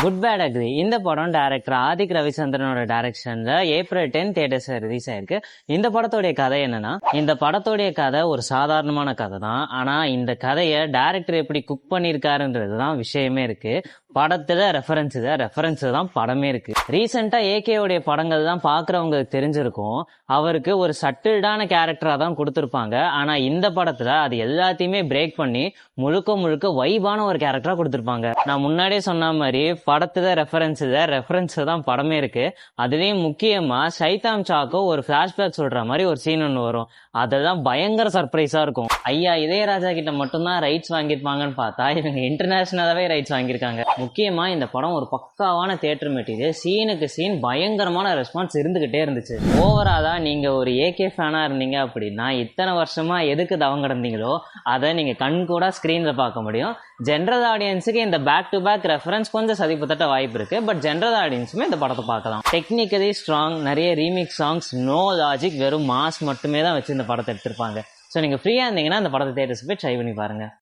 Good bad agri இந்த படம் director Adhik ரவிச்சந்திரனோட டைரக்ஷன்ல April 10 தியேட்டர்ஸ்ல ரிலீஸ் ஆயிருக்கு. இந்த படத்தோடைய கதை என்னன்னா, இந்த படத்தோடைய கதை ஒரு சாதாரணமான கதை தான். ஆனா இந்த கதையை டைரக்டர் எப்படி குக் பண்ணியிருக்காருன்றதுதான் விஷயமே இருக்கு. படத்துல ரெஃபரன்ஸ் தான் படமே இருக்கு. ரீசெண்டா ஏகேவுடைய படங்கள் தான் பாக்குறவங்களுக்கு தெரிஞ்சிருக்கும். அவருக்கு ஒரு சட்டில்டான கேரக்டரா தான் கொடுத்திருப்பாங்க. ஆனா இந்த படத்துல அது எல்லாத்தையுமே பிரேக் பண்ணி முழுக்க வைபான ஒரு கேரக்டரா கொடுத்திருப்பாங்க. நான் முன்னாடியே சொன்ன மாதிரி படத்துல ரெஃபரன்ஸ் தான் படமே இருக்கு. அதுலயும் முக்கியமா சைதாம் சாக்கோ ஒரு பிளாஷ்பேக் சொல்ற மாதிரி ஒரு சீன் ஒன்று வரும். அதெல்லாம் பயங்கர சர்ப்ரைஸா இருக்கும். ஐயா இளையராஜா கிட்ட மட்டும்தான் ரைட்ஸ் வாங்கியிருப்பாங்கன்னு பார்த்தா இவங்க இன்டர்நேஷனலாவே ரைட்ஸ் வாங்கியிருக்காங்க. முக்கியமா இந்த படம் ஒரு பக்காவான தியேட்டர் மெட்டீரியல். சீனுக்கு சீன் பயங்கரமான ரெஸ்பான்ஸ் இருந்துகிட்டே இருந்துச்சு. ஓவராலா நீங்க ஒரு ஏகே ஃபேனா இருந்தீங்க அப்படின்னா இத்தனை வருஷமா எதுக்கு தவம் கிடந்தீங்களோ அதை நீங்க கண் கூட ஸ்கிரீன்ல பார்க்க முடியும். ஜென்ரல் ஆடியன்ஸுக்கு இந்த பேக் டு பேக் ரெஃபரன்ஸ் கொஞ்சம் சதிப்பு தட்ட வாய்ப்பு இருக்கு. பட் ஜென்ரல் ஆடியன்ஸுமே இந்த படத்தை பார்க்கலாம். டெக்னிக்கலி ஸ்ட்ராங், நிறைய ரீமிக்ஸ் சாங்ஸ், நோ லாஜிக், வெறும் மாஸ் மட்டுமே தான் வச்சு இந்த படத்தை எடுத்திருப்பாங்க. ஸோ நீங்க ஃப்ரீயா இருந்தீங்கன்னா இந்த படத்தை தியேட்டர்ஸ் போய் ட்ரை பண்ணி பாருங்க.